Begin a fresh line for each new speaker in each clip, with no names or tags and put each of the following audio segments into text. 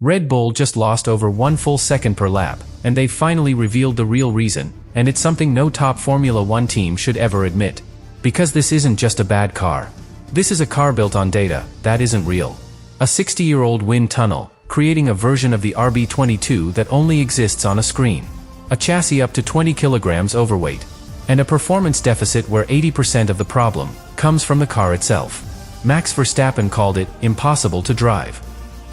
Red Bull just lost over 1 full second per lap, and they've finally revealed the real reason, and it's something no top Formula 1 team should ever admit. Because this isn't just a bad car. This is a car built on data that isn't real. A 60-year-old wind tunnel, creating a version of the RB22 that only exists on a screen. A chassis up to 20 kilograms overweight. And a performance deficit where 80% of the problem comes from the car itself. Max Verstappen called it impossible to drive.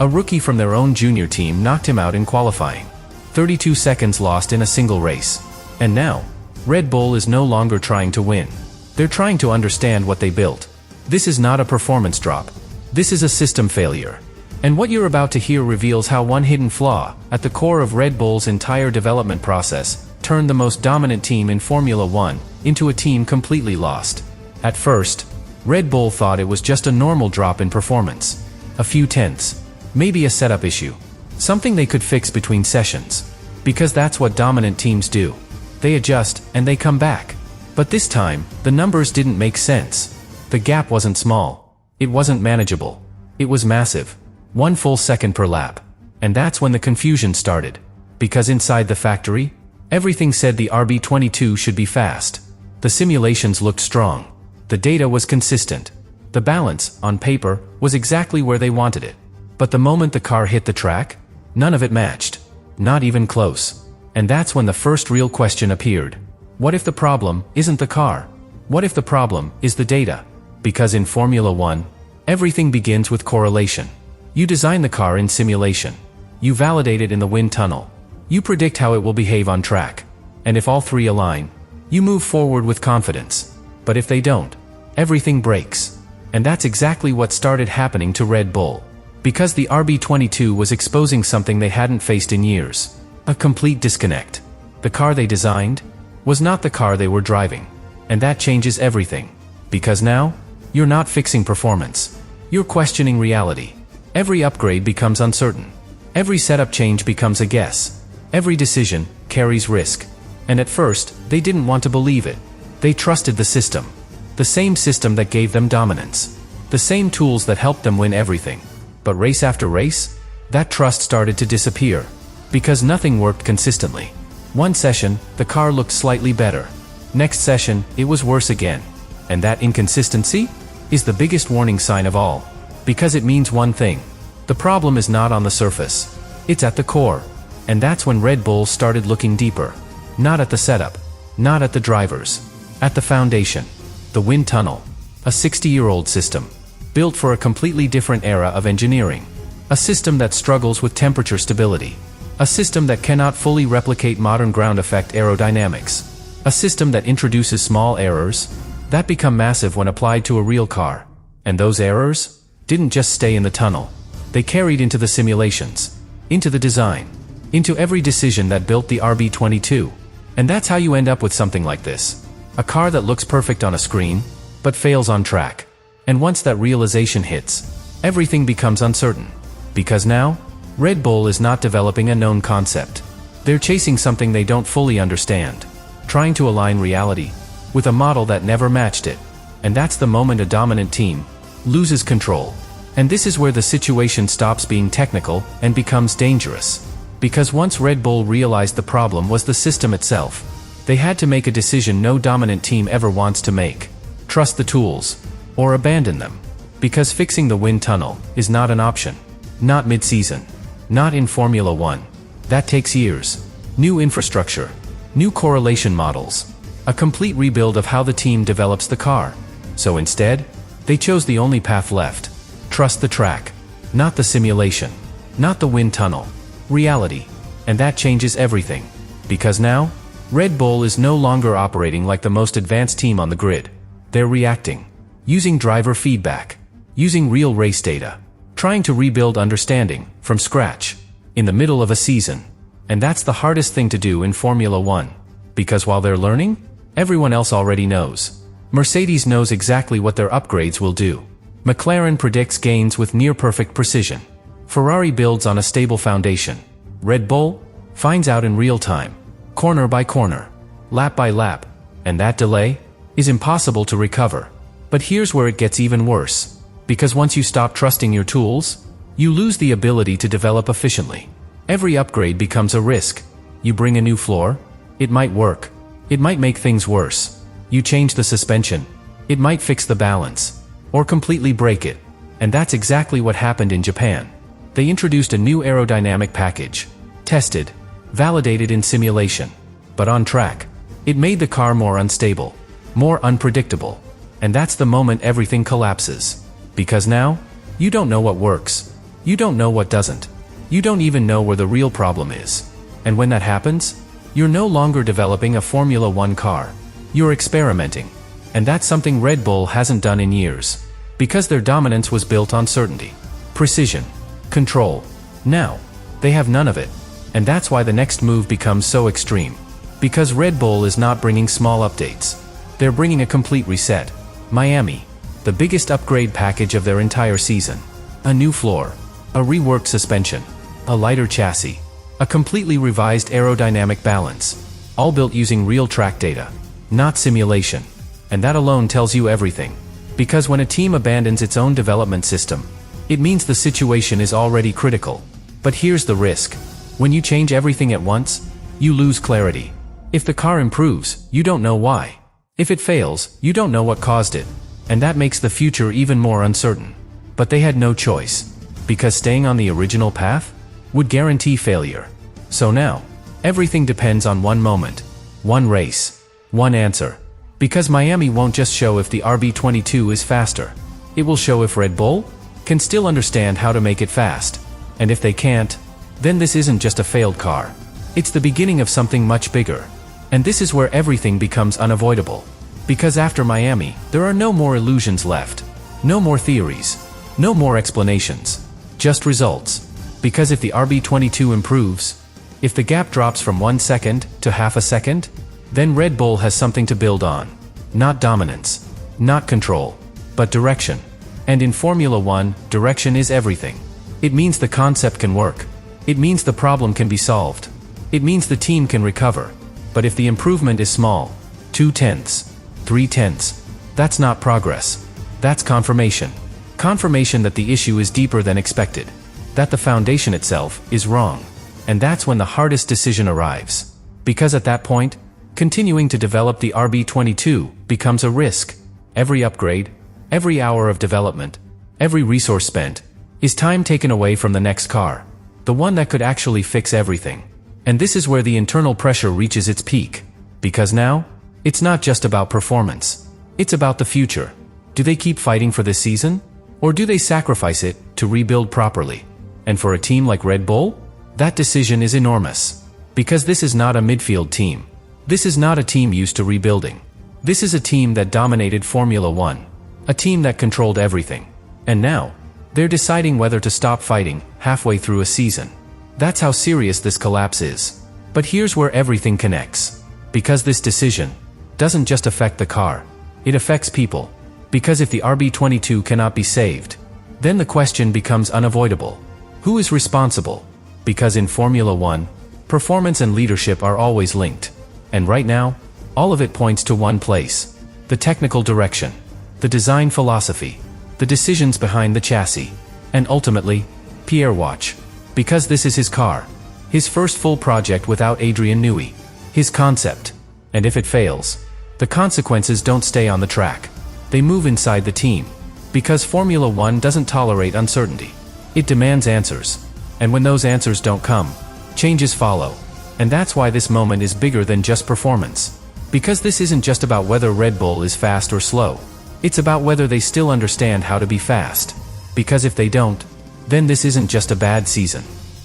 A rookie from their own junior team knocked him out in qualifying. 32 seconds lost in a single race. And now, Red Bull is no longer trying to win. They're trying to understand what they built. This is not a performance drop. This is a system failure. And what you're about to hear reveals how one hidden flaw, at the core of Red Bull's entire development process, turned the most dominant team in Formula 1 into a team completely lost. At first, Red Bull thought it was just a normal drop in performance. A few tenths. Maybe a setup issue. Something they could fix between sessions. Because that's what dominant teams do. They adjust, and they come back. But this time, the numbers didn't make sense. The gap wasn't small. It wasn't manageable. It was massive. 1 full second per lap. And that's when the confusion started. Because inside the factory, everything said the RB22 should be fast. The simulations looked strong. The data was consistent. The balance, on paper, was exactly where they wanted it. But the moment the car hit the track, none of it matched. Not even close. And that's when the first real question appeared. What if the problem isn't the car? What if the problem is the data? Because in Formula 1, everything begins with correlation. You design the car in simulation. You validate it in the wind tunnel. You predict how it will behave on track. And if all three align, you move forward with confidence. But if they don't, everything breaks. And that's exactly what started happening to Red Bull. Because the RB22 was exposing something they hadn't faced in years. A complete disconnect. The car they designed was not the car they were driving. And that changes everything. Because now, you're not fixing performance. You're questioning reality. Every upgrade becomes uncertain. Every setup change becomes a guess. Every decision carries risk. And at first, they didn't want to believe it. They trusted the system. The same system that gave them dominance. The same tools that helped them win everything. But race after race, that trust started to disappear. Because nothing worked consistently. One session, the car looked slightly better. Next session, it was worse again. And that inconsistency is the biggest warning sign of all. Because it means one thing. The problem is not on the surface. It's at the core. And that's when Red Bull started looking deeper. Not at the setup. Not at the drivers. At the foundation. The wind tunnel. A 60-year-old system. Built for a completely different era of engineering. A system that struggles with temperature stability. A system that cannot fully replicate modern ground effect aerodynamics. A system that introduces small errors that become massive when applied to a real car. And those errors didn't just stay in the tunnel. They carried into the simulations, into the design, into every decision that built the RB22. And that's how you end up with something like this. A car that looks perfect on a screen, but fails on track. And once that realization hits, everything becomes uncertain. Because now, Red Bull is not developing a known concept. They're chasing something they don't fully understand. Trying to align reality with a model that never matched it. And that's the moment a dominant team loses control. And this is where the situation stops being technical and becomes dangerous. Because once Red Bull realized the problem was the system itself, they had to make a decision no dominant team ever wants to make. Trust the tools, or abandon them. Because fixing the wind tunnel is not an option. Not mid-season. Not in Formula 1. That takes years. New infrastructure. New correlation models. A complete rebuild of how the team develops the car. So instead, they chose the only path left. Trust the track. Not the simulation. Not the wind tunnel. Reality. And that changes everything. Because now, Red Bull is no longer operating like the most advanced team on the grid. They're reacting. Using driver feedback. Using real race data. Trying to rebuild understanding, from scratch. In the middle of a season. And that's the hardest thing to do in Formula 1. Because while they're learning, everyone else already knows. Mercedes knows exactly what their upgrades will do. McLaren predicts gains with near-perfect precision. Ferrari builds on a stable foundation. Red Bull finds out in real time. Corner by corner. Lap by lap. And that delay is impossible to recover. But here's where it gets even worse. Because once you stop trusting your tools, You lose the ability to develop efficiently. Every upgrade becomes a risk. You bring a new floor? It might work. It might make things worse. You change the suspension. It might fix the balance. Or completely break it. And that's exactly what happened in Japan. They introduced a new aerodynamic package. Tested. Validated in simulation. But on track. It made the car more unstable. More unpredictable. And that's the moment everything collapses. Because now, you don't know what works. You don't know what doesn't. You don't even know where the real problem is. And when that happens, you're no longer developing a Formula One car. You're experimenting. And that's something Red Bull hasn't done in years. Because their dominance was built on certainty. Precision. Control. Now, they have none of it. And that's why the next move becomes so extreme. Because Red Bull is not bringing small updates. They're bringing a complete reset. Miami. The biggest upgrade package of their entire season. A new floor. A reworked suspension. A lighter chassis. A completely revised aerodynamic balance. All built using real track data. Not simulation. And that alone tells you everything. Because when a team abandons its own development system, it means the situation is already critical. But here's the risk. When you change everything at once, you lose clarity. If the car improves, you don't know why. If it fails, you don't know what caused it. And that makes the future even more uncertain. But they had no choice. Because staying on the original path would guarantee failure. So now, everything depends on one moment, one race, one answer. Because Miami won't just show if the RB22 is faster. It will show if Red Bull can still understand how to make it fast. And if they can't, then this isn't just a failed car. It's the beginning of something much bigger. And this is where everything becomes unavoidable. Because after Miami, there are no more illusions left. No more theories. No more explanations. Just results. Because if the RB22 improves, if the gap drops from 1 second to half a second, then Red Bull has something to build on. Not dominance. Not control. But direction. And in Formula One, direction is everything. It means the concept can work. It means the problem can be solved. It means the team can recover. But if the improvement is small, 0.2, 0.3, that's not progress. That's confirmation. Confirmation that the issue is deeper than expected. That the foundation itself is wrong. And that's when the hardest decision arrives. Because at that point, continuing to develop the RB22 becomes a risk. Every upgrade, every hour of development, every resource spent, is time taken away from the next car. The one that could actually fix everything. And this is where the internal pressure reaches its peak. Because now, it's not just about performance. It's about the future. Do they keep fighting for this season? Or do they sacrifice it to rebuild properly? And for a team like Red Bull, that decision is enormous. Because this is not a midfield team. This is not a team used to rebuilding. This is a team that dominated Formula One. A team that controlled everything. And now, they're deciding whether to stop fighting halfway through a season. That's how serious this collapse is. But here's where everything connects. Because this decision doesn't just affect the car. It affects people. Because if the RB22 cannot be saved, then the question becomes unavoidable. Who is responsible? Because in Formula One, performance and leadership are always linked. And right now, all of it points to one place. The technical direction. The design philosophy. The decisions behind the chassis. And ultimately, Pierre Waché. Because this is his car. His first full project without Newey. His concept. And if it fails, the consequences don't stay on the track. They move inside the team. Because Formula One doesn't tolerate uncertainty. It demands answers. And when those answers don't come, changes follow. And that's why this moment is bigger than just performance. Because this isn't just about whether Red Bull is fast or slow. It's about whether they still understand how to be fast. Because if they don't, then this isn't just a bad season.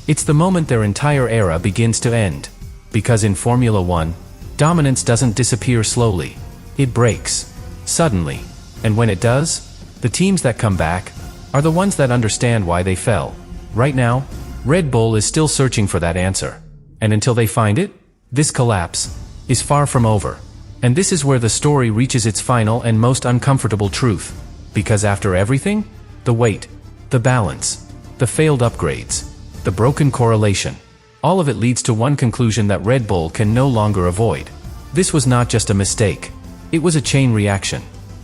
It's the moment their entire era begins to end. Because in Formula One, dominance doesn't disappear slowly. It breaks. Suddenly. And when it does, the teams that come back are the ones that understand why they fell. Right now, Red Bull is still searching for that answer. And until they find it, this collapse is far from over. And this is where the story reaches its final and most uncomfortable truth. Because after everything, the weight, the balance, the failed upgrades, the broken correlation, all of it leads to one conclusion that Red Bull can no longer avoid. This was not just a mistake. It was a chain reaction.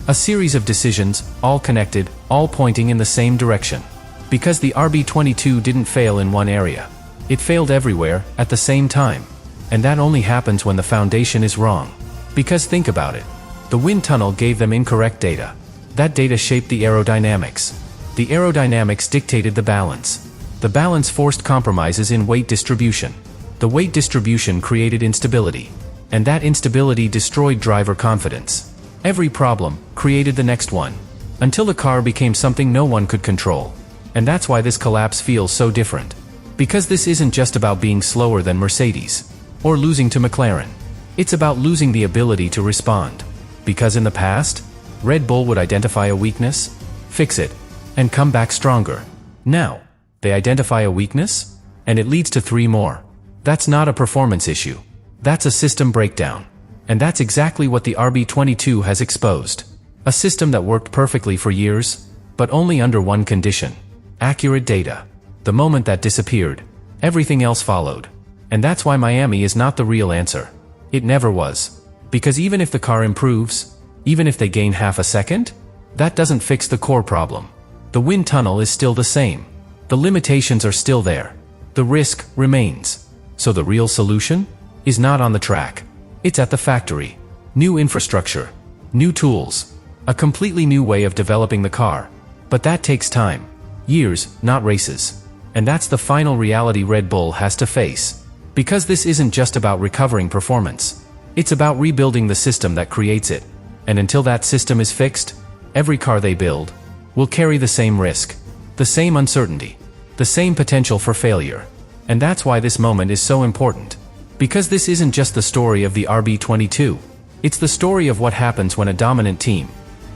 A series of decisions, all connected, all pointing in the same direction. Because the RB22 didn't fail in one area. It failed everywhere, at the same time. And that only happens when the foundation is wrong. Because think about it. The wind tunnel gave them incorrect data. That data shaped the aerodynamics. The aerodynamics dictated the balance. The balance forced compromises in weight distribution. The weight distribution created instability. And that instability destroyed driver confidence. Every problem created the next one. Until the car became something no one could control. And that's why this collapse feels so different. Because this isn't just about being slower than Mercedes. Or losing to McLaren. It's about losing the ability to respond. Because in the past, Red Bull would identify a weakness, fix it, and come back stronger. Now, they identify a weakness, and it leads to 3 more. That's not a performance issue. That's a system breakdown. And that's exactly what the RB22 has exposed. A system that worked perfectly for years, but only under one condition. Accurate data. The moment that disappeared, everything else followed. And that's why Miami is not the real answer. It never was. Because even if the car improves, even if they gain half a second, that doesn't fix the core problem. The wind tunnel is still the same. The limitations are still there. The risk remains. So the real solution is not on the track. It's at the factory. New infrastructure. New tools. A completely new way of developing the car. But that takes time. Years, not races. And that's the final reality Red Bull has to face. Because this isn't just about recovering performance. It's about rebuilding the system that creates it. And until that system is fixed, every car they build will carry the same risk, the same uncertainty, the same potential for failure. And that's why this moment is so important. Because this isn't just the story of the RB22. It's the story of what happens when a dominant team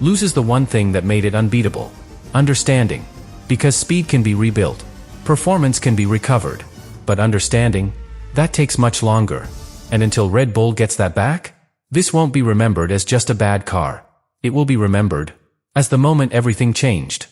loses the one thing that made it unbeatable. Understanding. Because speed can be rebuilt. Performance can be recovered. But understanding, that takes much longer. And until Red Bull gets that back, this won't be remembered as just a bad car. It will be remembered as the moment everything changed.